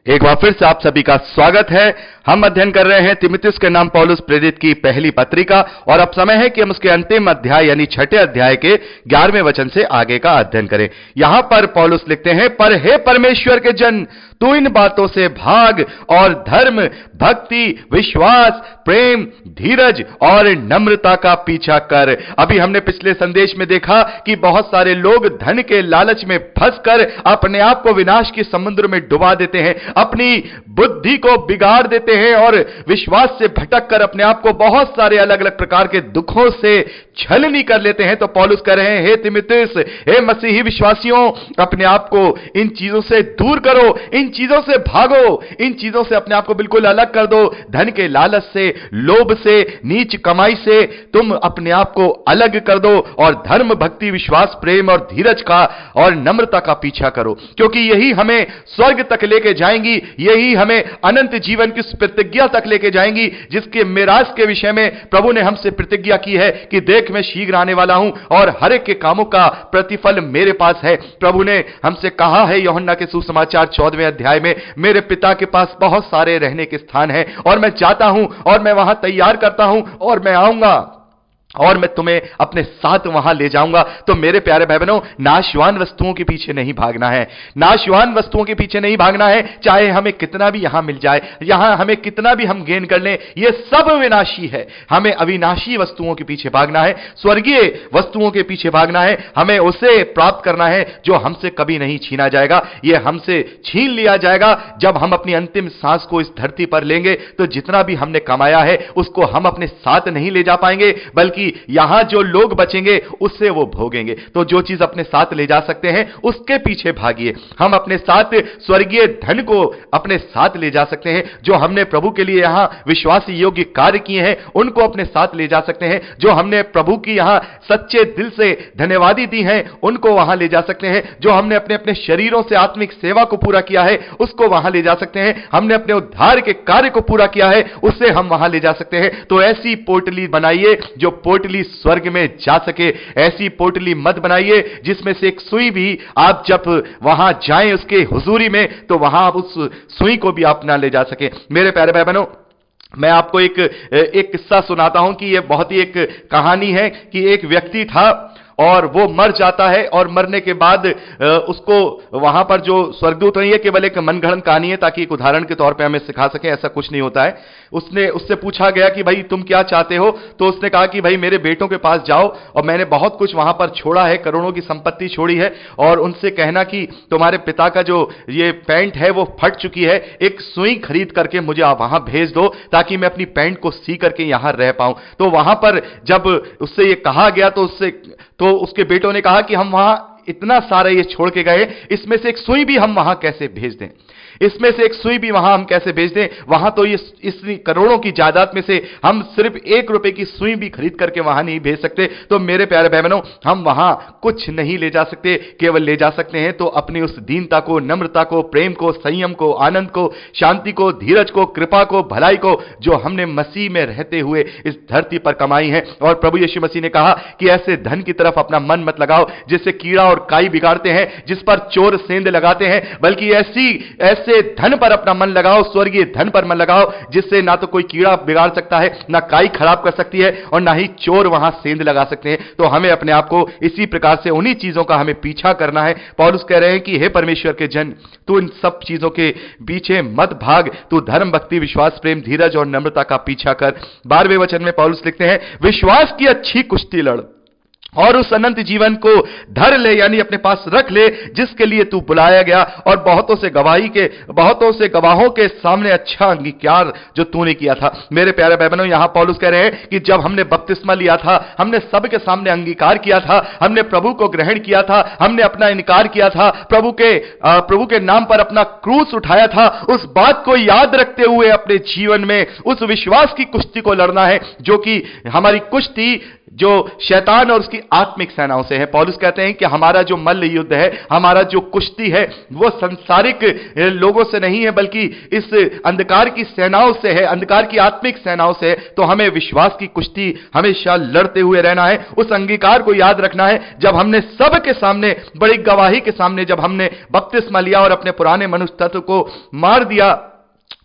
एक बार फिर से आप सभी का स्वागत है। हम अध्ययन कर रहे हैं तीमुथियुस के नाम पौलुस प्रेरित की पहली पत्रिका, और अब समय है कि हम उसके अंतिम अध्याय यानी छठे अध्याय के 11वें वचन से आगे का अध्ययन करें। यहां पर पौलुस लिखते हैं, पर हे परमेश्वर के जन, तू इन बातों से भाग और धर्म, भक्ति, विश्वास, प्रेम, धीरज और नम्रता का पीछा कर। अभी हमने पिछले संदेश में देखा कि बहुत सारे लोग धन के लालच में फंसकर अपने आप को विनाश के समुद्र में डुबा देते हैं, अपनी बुद्धि को बिगाड़ देते हैं और विश्वास से भटक कर अपने आप को बहुत सारे अलग अलग प्रकार के दुखों से छलनी कर लेते हैं। तो पौलुस कह रहे हैं, हे तीमुथियुस, हे मसीही विश्वासियों, अपने आप को इन चीजों से दूर करो, इन चीजों से भागो, इन चीजों से अपने आप को बिल्कुल अलग कर दो। धन के लालच से, लोभ से, नीच कमाई से तुम अपने आप को अलग कर दो और धर्म, भक्ति, विश्वास, प्रेम और धीरज का और नम्रता का पीछा करो, क्योंकि यही हमें स्वर्ग तक लेके जाएंगी, यही हमें अनंत जीवन की प्रतिज्ञा तक लेके जाएंगी, जिसके मिरास के विषय में प्रभु ने हमसे प्रतिज्ञा की है कि देख मैं शीघ्र आने वाला हूं और हर एक के कामों का प्रतिफल मेरे पास है। प्रभु ने हमसे कहा है यूहन्ना के सुसमाचार 14वें अध्याय में, मेरे पिता के पास बहुत सारे रहने के स्थान हैं और मैं जाता हूं और मैं वहां तैयार करता हूं और मैं आऊंगा और मैं तुम्हें अपने साथ वहां ले जाऊंगा। तो मेरे प्यारे भाई बहनों, नाशवान वस्तुओं के पीछे नहीं भागना है, नाशवान वस्तुओं के पीछे नहीं भागना है, चाहे हमें कितना भी यहां मिल जाए, यहां हमें कितना भी हम गेन कर लें, ये सब विनाशी है। हमें अविनाशी वस्तुओं के पीछे भागना है, स्वर्गीय वस्तुओं के पीछे भागना है। हमें उसे प्राप्त करना है जो हमसे कभी नहीं छीना जाएगा। यह हमसे छीन लिया जाएगा जब हम अपनी अंतिम सांस को इस धरती पर लेंगे। तो जितना भी हमने कमाया है उसको हम अपने साथ नहीं ले जा पाएंगे, बल्कि यहां जो लोग बचेंगे उससे वो भोगेंगे। तो जो चीज अपने साथ ले जा सकते हैं उसके पीछे भागिए। हम अपने साथ स्वर्गीय धन को अपने साथ ले जा सकते हैं, जो हमने प्रभु के लिए यहां विश्वास योग्य कार्य किए हैं उनको अपने साथ ले जा सकते हैं, जो हमने प्रभु की यहां सच्चे दिल से धन्यवादी दी हैं उनको वहां ले जा सकते हैं, जो हमने अपने अपने शरीरों से आत्मिक सेवा को पूरा किया है उसको वहां ले जा सकते हैं, हमने अपने उद्धार के कार्य को पूरा किया है उससे हम वहां ले जा सकते हैं। तो ऐसी पोटली बनाइए जो पोटली स्वर्ग में जा सके। ऐसी पोटली मत बनाइए जिसमें से एक सुई भी आप जब वहां जाएं उसके हुजूरी में तो वहां आप उस सुई को भी आप ना ले जा सके। मेरे प्यारे भाई बहनों, मैं आपको एक किस्सा सुनाता हूं कि यह बहुत ही एक कहानी है कि एक व्यक्ति था और वो मर जाता है और मरने के बाद उसको वहां पर जो स्वर्गदूत है, ये केवल एक मनगढ़ंत कहानी है ताकि एक उदाहरण के तौर पे हमें सिखा सके, ऐसा कुछ नहीं होता है। उससे पूछा गया कि भाई तुम क्या चाहते हो, तो उसने कहा कि भाई मेरे बेटों के पास जाओ और मैंने बहुत कुछ वहां पर छोड़ा है, करोड़ों की संपत्ति छोड़ी है, और उनसे कहना कि तुम्हारे पिता का जो ये पैंट है वो फट चुकी है, एक सुई खरीद करके मुझे आप वहां भेज दो ताकि मैं अपनी पैंट को सी करके यहां रह पाऊं। तो वहां पर जब उससे ये कहा गया तो उसके बेटों ने कहा कि हम वहां इतना सारा ये छोड़ के गए, इसमें से एक सुई भी हम वहां कैसे भेज दें, इसमें से एक सुई भी वहां हम कैसे भेज दें। वहां तो इस करोड़ों की जायदाद में से हम सिर्फ 1 रुपए की सुई भी खरीद करके वहां नहीं भेज सकते। तो मेरे प्यारे भाई बहनों, हम वहां कुछ नहीं ले जा सकते, केवल ले जा सकते हैं तो अपनी उस दीनता को, नम्रता को, प्रेम को, संयम को, आनंद को, शांति को, धीरज को, कृपा को, भलाई को, जो हमने मसीह में रहते हुए इस धरती पर कमाई है। और प्रभु यीशु मसीह ने कहा कि ऐसे धन की तरफ अपना मन मत लगाओ जिससे कीड़ा और काई बिगाड़ते हैं, जिस पर चोर सेंध लगाते हैं, बल्कि ऐसे धन पर अपना मन लगाओ, स्वर्गीय धन पर मन लगाओ, जिससे ना तो कोई कीड़ा बिगाड़ सकता है, ना काई खराब कर सकती है और ना ही चोर वहां सेंध लगा सकते हैं। तो हमें अपने आप को इसी प्रकार से उन्हीं चीजों का हमें पीछा करना है। पौलुस कह रहे हैं कि हे परमेश्वर के जन, तू इन सब चीजों के पीछे मत भाग, तू धर्म, भक्ति, विश्वास, प्रेम, धीरज और नम्रता का पीछा कर। 12वें वचन में पौलुस लिखते हैं, विश्वास की अच्छी कुश्ती लड़ और उस अनंत जीवन को धर ले, यानी अपने पास रख ले, जिसके लिए तू बुलाया गया और बहुतों से गवाहों के सामने अच्छा अंगीकार जो तूने किया था। मेरे प्यारे भाई बहनों, यहां पौलुस कह रहे हैं कि जब हमने बपतिस्मा लिया था, हमने सबके सामने अंगीकार किया था, हमने प्रभु को ग्रहण किया था, हमने अपना इनकार किया था, प्रभु के नाम पर अपना क्रूस उठाया था। उस बात को याद रखते हुए अपने जीवन में उस विश्वास की कुश्ती को लड़ना है, जो कि हमारी कुश्ती जो शैतान और उसकी आत्मिक सेनाओं से है। पौलुस कहते हैं कि हमारा जो मल्ल युद्ध है, हमारा जो कुश्ती है, वो संसारिक लोगों से नहीं है, बल्कि इस अंधकार की सेनाओं से है, अंधकार की आत्मिक सेनाओं से है। तो हमें विश्वास की कुश्ती हमेशा लड़ते हुए रहना है। उस अंगीकार को याद रखना है, जब हमने सबके सामने, बड़ी गवाही के सामने, जब हमने बपतिस्मा लिया और अपने पुराने मनुष्य तत्व को मार दिया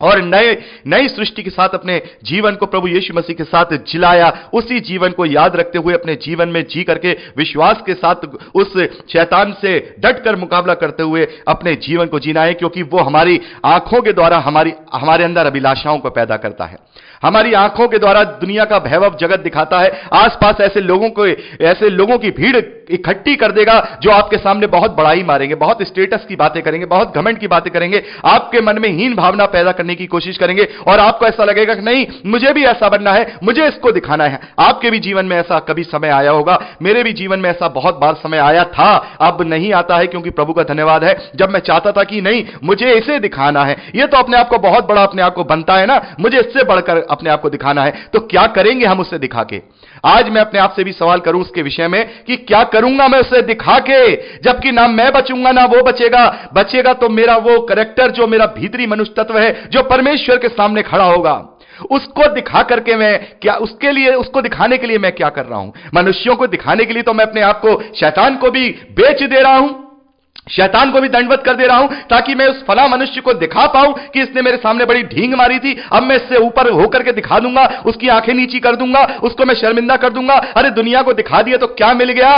और नई सृष्टि के साथ अपने जीवन को प्रभु यीशु मसीह के साथ जिलाया, उसी जीवन को याद रखते हुए अपने जीवन में जी करके विश्वास के साथ उस शैतान से डटकर मुकाबला करते हुए अपने जीवन को जीना है, क्योंकि वो हमारी आंखों के द्वारा हमारे अंदर अभिलाषाओं को पैदा करता है। हमारी आंखों के द्वारा दुनिया का भैरव जगत दिखाता है। आसपास ऐसे लोगों की भीड़ इकट्ठी कर देगा जो आपके सामने बहुत बड़ाई मारेंगे, बहुत स्टेटस की बातें करेंगे, बहुत घमंड की बातें करेंगे, आपके मन में हीन भावना पैदा करने की कोशिश करेंगे और आपको ऐसा लगेगा कि नहीं, मुझे भी ऐसा बनना है, मुझे इसको दिखाना है। आपके भी जीवन में ऐसा कभी समय आया होगा, मेरे भी जीवन में ऐसा बहुत बार समय आया था, अब नहीं आता है, क्योंकि प्रभु का धन्यवाद है, जब मैं चाहता था कि नहीं, मुझे इसे दिखाना है, ये तो अपने आप को बहुत बड़ा अपने आप को बनता है ना, मुझे इससे बढ़कर अपने आप को दिखाना है। तो क्या करेंगे हम उससे दिखा के? आज मैं अपने आप से भी सवाल करूं उसके विषय में कि क्या करूंगा मैं उसे दिखा के, जबकि ना मैं बचूंगा ना वो बचेगा तो मेरा वो कैरेक्टर, जो मेरा भीतरी मनुष्य तत्व है, जो परमेश्वर के सामने खड़ा होगा, उसको दिखा करके मैं क्या, उसको दिखाने के लिए मैं क्या कर रहा हूं? मनुष्यों को दिखाने के लिए तो मैं अपने आप को शैतान को भी बेच दे रहा हूं, शैतान को भी दंडवत कर दे रहा हूं, ताकि मैं उस फला मनुष्य को दिखा पाऊं कि इसने मेरे सामने बड़ी ढींग मारी थी, अब मैं इससे ऊपर होकर के दिखा दूंगा, उसकी आंखें नीची कर दूंगा, उसको मैं शर्मिंदा कर दूंगा। अरे दुनिया को दिखा दिया तो क्या मिल गया?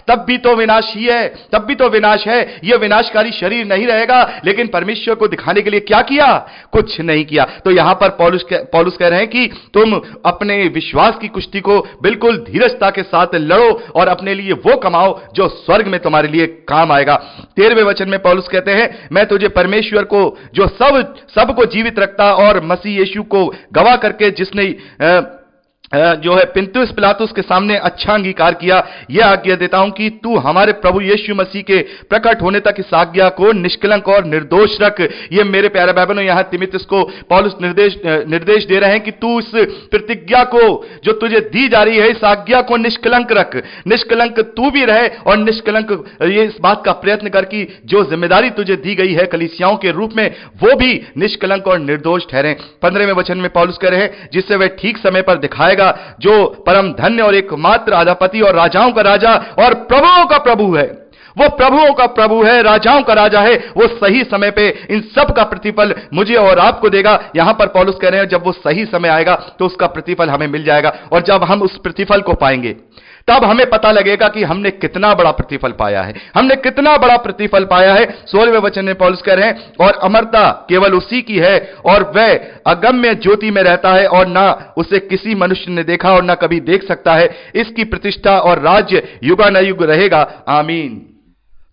तब भी तो विनाश ही है, तब भी तो विनाश है। यह विनाशकारी शरीर नहीं रहेगा, लेकिन परमेश्वर को दिखाने के लिए क्या किया? कुछ नहीं किया। तो यहां पर पौलुस कह रहे हैं कि तुम अपने विश्वास की कुश्ती को बिल्कुल धीरजता के साथ लड़ो और अपने लिए वो कमाओ जो स्वर्ग में तुम्हारे लिए काम आएगा। 13वें वचन में पौलुस कहते हैं, मैं तुझे परमेश्वर को, जो सबको जीवित रखता और मसीह यीशु को गवाह करके जिसने जो है पिंतुस पिलातुस के सामने अच्छा अंगीकार किया, यह आज्ञा देता हूं कि तू हमारे प्रभु यीशु मसीह के प्रकट होने तक इस आज्ञा को निष्कलंक और निर्दोष रख। ये मेरे प्यारे भाई बहनों, यहां तीमुथियुस को पौलुस निर्देश दे रहे हैं कि तू इस प्रतिज्ञा को जो तुझे दी जा रही है, इस आज्ञा को निष्कलंक रख, निष्कलंक तू भी रहे और निष्कलंक ये इस बात का प्रयत्न कर कि जो जिम्मेदारी तुझे दी गई है कलीसियाओं के रूप में, वो भी निष्कलंक और निर्दोष ठहरे। 15वें वचन में पौलुस कह रहे हैं, जिससे वह ठीक समय पर दिखाएगा जो परम धन्य और एकमात्र आधापति और राजाओं का राजा और प्रभुओं का प्रभु है। वो प्रभुओं का प्रभु है, राजाओं का राजा है। वो सही समय पे इन सब का प्रतिफल मुझे और आपको देगा। यहां पर पौलुस कह रहे हैं, जब वो सही समय आएगा तो उसका प्रतिफल हमें मिल जाएगा, और जब हम उस प्रतिफल को पाएंगे तब हमें पता लगेगा कि हमने कितना बड़ा प्रतिफल पाया है, हमने कितना बड़ा प्रतिफल पाया है। 16वें वचन में पौलुस कह रहे हैं, और अमरता केवल उसी की है और वह अगम्य ज्योति में रहता है और ना उसे किसी मनुष्य ने देखा और ना कभी देख सकता है। इसकी प्रतिष्ठा और राज्य युगानुयुग रहेगा। आमीन।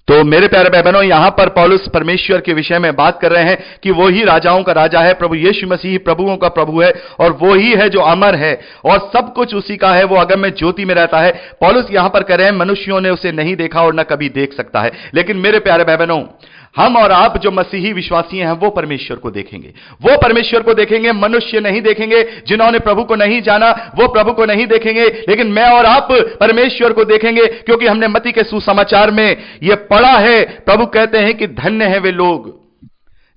तो मेरे प्यारे भाई बहनों, यहां पर पौलुस परमेश्वर के विषय में बात कर रहे हैं कि वो ही राजाओं का राजा है, प्रभु यीशु मसीह प्रभुओं का प्रभु है, और वो ही है जो अमर है और सब कुछ उसी का है। वो अगम्य ज्योति में रहता है। पौलुस यहां पर कह रहे हैं, मनुष्यों ने उसे नहीं देखा और न कभी देख सकता है। लेकिन मेरे प्यारे भाई बहनों, हम और आप जो मसीही विश्वासी हैं, वो परमेश्वर को देखेंगे, वो परमेश्वर को देखेंगे। मनुष्य नहीं देखेंगे, जिन्होंने प्रभु को नहीं जाना वो प्रभु को नहीं देखेंगे, लेकिन मैं और आप परमेश्वर को देखेंगे, क्योंकि हमने मत्ती के सुसमाचार में यह पढ़ा है। प्रभु कहते हैं कि धन्य है वे लोग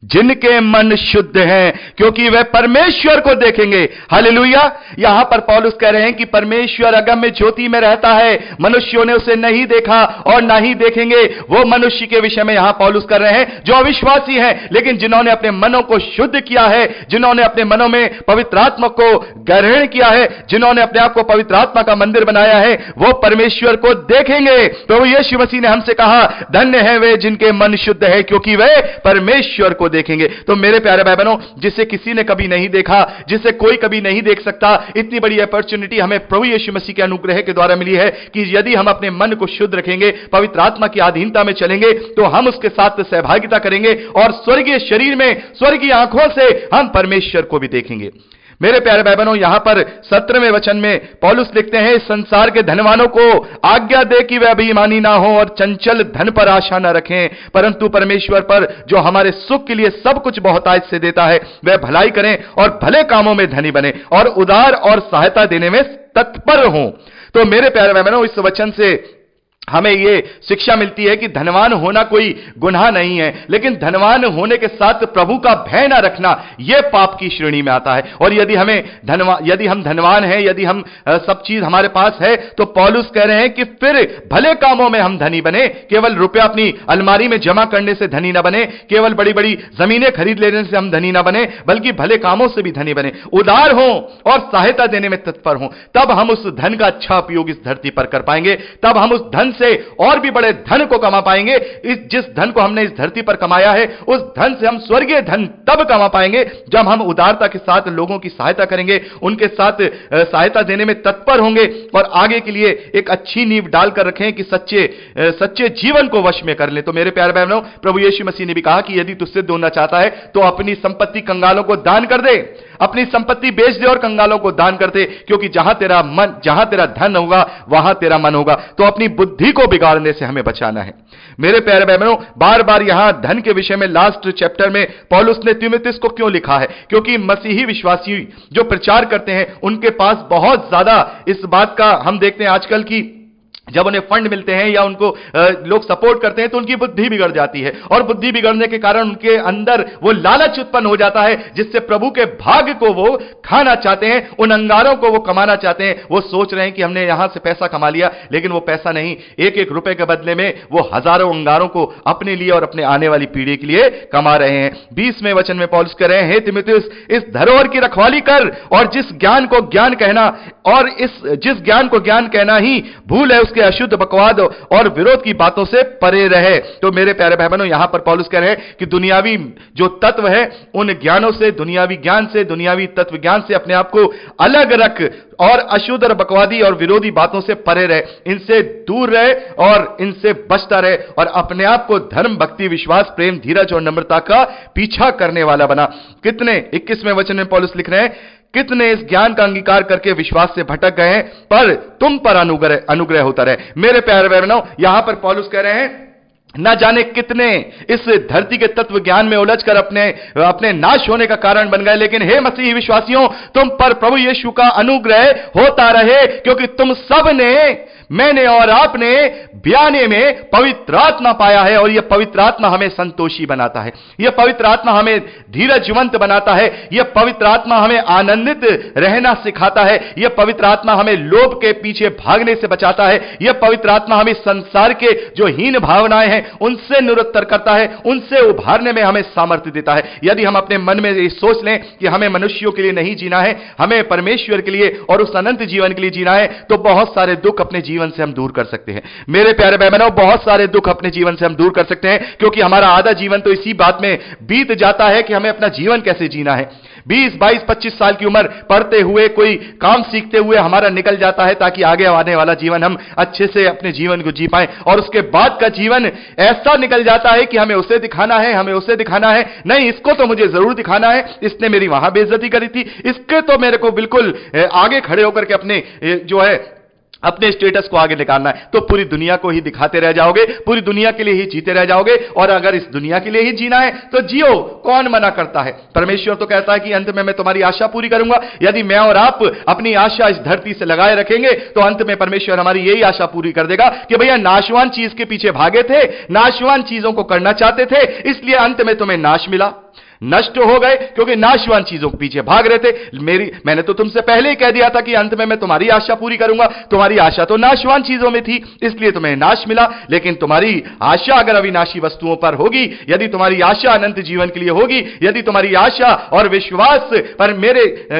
जिनके मन शुद्ध हैं, क्योंकि वे परमेश्वर को देखेंगे। हालेलुया। यहां पर पौलुस कह रहे हैं कि परमेश्वर अगम्य ज्योति में रहता है, मनुष्यों ने उसे नहीं देखा और ना ही देखेंगे। वो मनुष्य के विषय में यहां पौलुस कर रहे हैं जो अविश्वासी हैं, लेकिन जिन्होंने अपने मनों को शुद्ध किया है, जिन्होंने अपने मनों में पवित्र आत्मा को ग्रहण किया है, जिन्होंने अपने आप को पवित्र आत्मा का मंदिर बनाया है, वो परमेश्वर को देखेंगे। तो यीशु मसीह ने हमसे कहा, धन्य है वे जिनके मन शुद्ध है, क्योंकि वे परमेश्वर को देखेंगे। तो मेरे प्यारे भाई बहनों, जिसे किसी ने कभी नहीं देखा, जिसे कोई कभी नहीं देख सकता, इतनी बड़ी अपॉर्चुनिटी हमें प्रभु यीशु मसीह के अनुग्रह के द्वारा मिली है कि यदि हम अपने मन को शुद्ध रखेंगे, पवित्र आत्मा की अधीनता में चलेंगे, तो हम उसके साथ सहभागिता करेंगे और स्वर्गीय शरीर में, स्वर्गीय आंखों से हम परमेश्वर को भी देखेंगे। मेरे प्यारे भाई बहनों, यहां पर 17वें वचन में पौलुस लिखते हैं, संसार के धनवानों को आज्ञा दे कि वे अभिमानी ना हो और चंचल धन पर आशा ना रखें, परंतु परमेश्वर पर जो हमारे सुख के लिए सब कुछ बहुतायत से देता है, वह भलाई करें और भले कामों में धनी बने और उदार और सहायता देने में तत्पर हों। तो मेरे प्यारे भाई बहनों, इस वचन से हमें यह शिक्षा मिलती है कि धनवान होना कोई गुनाह नहीं है, लेकिन धनवान होने के साथ प्रभु का भय ना रखना यह पाप की श्रेणी में आता है। और यदि हम धनवान हैं, यदि हम सब चीज हमारे पास है, तो पौलुस कह रहे हैं कि फिर भले कामों में हम धनी बने, केवल रुपया अपनी अलमारी में जमा करने से धनी ना बने, केवल बड़ी बड़ी जमीनें खरीद लेने से हम धनी ना बने, बल्कि भले कामों से भी धनी बने, उदार हों और सहायता देने में तत्पर हों। तब हम उस धन का अच्छा उपयोग इस धरती पर कर पाएंगे, तब हम उस धन से और भी बड़े धन को कमा पाएंगे। जिस धन को हमने इस धरती पर कमाया है, उस धन से हम स्वर्गीय धन तब कमा पाएंगे जब हम उदारता के साथ लोगों की सहायता करेंगे, उनके साथ सहायता देने में तत्पर होंगे और आगे के लिए एक अच्छी नींव डालकर रखें कि सच्चे जीवन को वश में कर लें। तो मेरे प्यारे बहनों, प्रभु यीशु मसीह ने भी कहा कि यदि तुझसे होना चाहता है तो अपनी संपत्ति कंगालों को दान कर दे, अपनी संपत्ति बेच दे और कंगालों को दान कर दे, क्योंकि जहां तेरा धन होगा वहां तेरा मन होगा। तो अपनी बुद्धि को बिगाड़ने से हमें बचाना है। मेरे प्यारे बहनों, बार बार यहां धन के विषय में लास्ट चैप्टर में पौलुस ने तीमुथियुस को क्यों लिखा है? क्योंकि मसीही विश्वासी जो प्रचार करते हैं उनके पास बहुत ज्यादा इस बात का हम देखते हैं आजकल की, जब उन्हें फंड मिलते हैं या उनको लोग सपोर्ट करते हैं तो उनकी बुद्धि बिगड़ जाती है, और बुद्धि बिगड़ने के कारण उनके अंदर वो लालच उत्पन्न हो जाता है जिससे प्रभु के भाग्य को वो खाना चाहते हैं, उन अंगारों को वो कमाना चाहते हैं। वो सोच रहे हैं कि हमने यहां से पैसा कमा लिया, लेकिन वो पैसा नहीं, एक एक रुपए के बदले में वो हजारों अंगारों को अपने लिए और अपने आने वाली पीढ़ी के लिए कमा रहे हैं। 20वें वचन में पौलुस कह रहे हैं, हे तीमुथियुस, इस धरोहर की रखवाली कर और जिस ज्ञान को ज्ञान कहना ही भूल है, उसके अशुद्ध बकवाद और विरोध की बातों से परे रहे। तो मेरे प्यारे भाई बहनों, यहां पर पौलुस कह रहे हैं कि दुनियावी जो तत्व है उन ज्ञानों से, दुनियावी ज्ञान से, दुनियावी तत्व ज्ञान से अपने आप को अलग रख और अशुद्ध और बकवादी और विरोधी बातों से परे रहे, इनसे दूर रहे और इनसे बचता रहे और अपने आप को धर्म, भक्ति, विश्वास, प्रेम, धीरज और नम्रता का पीछा करने वाला बना। कितने 21वें वचन में पौलुस लिख रहे हैं, कितने इस ज्ञान का अंगीकार करके विश्वास से भटक गए हैं, पर तुम पर अनुग्रह होता रहे। मेरे प्यारे बहनों, यहां पर पौलुस कह रहे हैं, ना जाने कितने इस धरती के तत्व ज्ञान में उलझकर अपने नाश होने का कारण बन गए, लेकिन हे मसीही विश्वासियों, तुम पर प्रभु यीशु का अनुग्रह होता रहे, क्योंकि तुम सब ने, मैंने और आपने बयाने में पवित्र आत्मा पाया है, और यह पवित्र आत्मा हमें संतोषी बनाता है, यह पवित्र आत्मा हमें धीरजवंत बनाता है, यह पवित्र आत्मा हमें आनंदित रहना सिखाता है, यह पवित्र आत्मा हमें लोभ के पीछे भागने से बचाता है, यह पवित्र आत्मा हमें संसार के जो हीन भावनाएं हैं उनसे निरुत्तर करता है, उनसे उभारने में हमें सामर्थ्य देता है। यदि हम अपने मन में ये सोच लें कि हमें मनुष्यों के लिए नहीं जीना है, हमें परमेश्वर के लिए और उस अनंत जीवन के लिए जीना है, तो बहुत सारे दुख अपने जीवन से हम दूर कर सकते हैं। मेरे प्यारे भाई बहनों, बहुत सारे दुख अपने जीवन से हम दूर कर सकते हैं, क्योंकि हमारा आधा जीवन तो इसी बात में बीत जाता है कि हमें अपना जीवन कैसे जीना है। 20, 22, 25 साल की उम्र पढ़ते हुए, कोई काम सीखते हुए हमारा निकल जाता है, ताकि आगे आने वाला जीवन हम अच्छे से अपने जीवन को जी पाएं, और उसके बाद का जीवन ऐसा निकल जाता है कि हमें उसे दिखाना है, हमें उसे दिखाना है, नहीं इसको तो मुझे जरूर दिखाना है, इसने मेरी वहां बेइज्जती करी थी, इसके तो मेरे को बिल्कुल आगे खड़े होकर के अपने स्टेटस को आगे निकालना है। तो पूरी दुनिया को ही दिखाते रह जाओगे, पूरी दुनिया के लिए ही जीते रह जाओगे, और अगर इस दुनिया के लिए ही जीना है तो जियो, कौन मना करता है? परमेश्वर तो कहता है कि अंत में मैं तुम्हारी आशा पूरी करूंगा। यदि मैं और आप अपनी आशा इस धरती से लगाए रखेंगे तो अंत में परमेश्वर हमारी यही आशा पूरी कर देगा कि भैया नाशवान चीज के पीछे भागे थे, नाशवान चीजों को करना चाहते थे, इसलिए अंत में तुम्हें नाश मिला, नष्ट हो गए, क्योंकि नाशवान चीजों के पीछे भाग रहे थे। मैंने तो तुमसे पहले ही कह दिया था कि अंत में मैं तुम्हारी आशा पूरी करूंगा। तुम्हारी आशा तो नाशवान चीजों में थी, इसलिए तुम्हें नाश मिला। लेकिन तुम्हारी आशा अगर अविनाशी वस्तुओं पर होगी, यदि तुम्हारी आशा अनंत जीवन के लिए होगी, यदि तुम्हारी आशा और विश्वास पर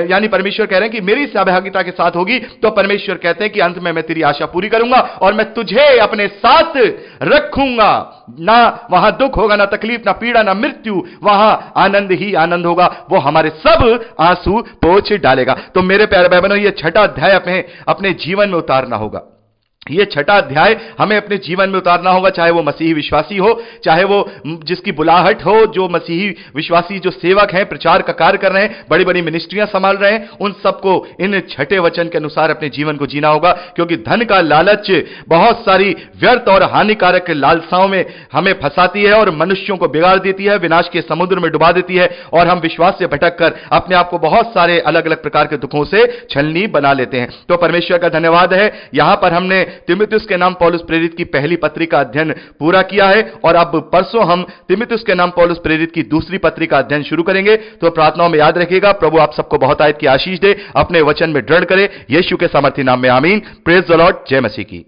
यानी परमेश्वर कह रहे हैं कि मेरी सहभागिता के साथ होगी, तो परमेश्वर कहते हैं कि अंत में मैं तेरी आशा पूरी करूंगा और मैं तुझे अपने साथ रखूंगा। ना वहां दुख होगा, ना तकलीफ, ना पीड़ा, ना मृत्यु, वहां आनंद ही आनंद होगा। वो हमारे सब आंसू पोंछ डालेगा। तो मेरे प्यारे भाई बहनों, ये छठा अध्याय अपने जीवन में उतारना होगा। ये छठा अध्याय हमें अपने जीवन में उतारना होगा, चाहे वो मसीही विश्वासी हो, चाहे वो जिसकी बुलाहट हो, जो मसीही विश्वासी जो सेवक हैं, प्रचार का कार्य कर रहे हैं, बड़ी बड़ी मिनिस्ट्रियां संभाल रहे हैं, उन सबको इन छठे वचन के अनुसार अपने जीवन को जीना होगा। क्योंकि धन का लालच बहुत सारी व्यर्थ और हानिकारक लालसाओं में हमें फंसाती है और मनुष्यों को बिगाड़ देती है, विनाश के समुद्र में डुबा देती है, और हम विश्वास से भटक कर अपने आप को बहुत सारे अलग अलग प्रकार के दुखों से छलनी बना लेते हैं। तो परमेश्वर का धन्यवाद है, यहां पर हमने तीमुथियुस के नाम पौलुस प्रेरित की पहली पत्री का अध्ययन पूरा किया है, और अब परसों हम तीमुथियुस के नाम पौलुस प्रेरित की दूसरी पत्री का अध्ययन शुरू करेंगे। तो प्रार्थनाओं में याद रखिएगा। प्रभु आप सबको बहुत आयत की आशीष दे, अपने वचन में दृढ़ करे, यीशु के सामर्थी नाम में आमीन। Praise the Lord. जय मसीह की।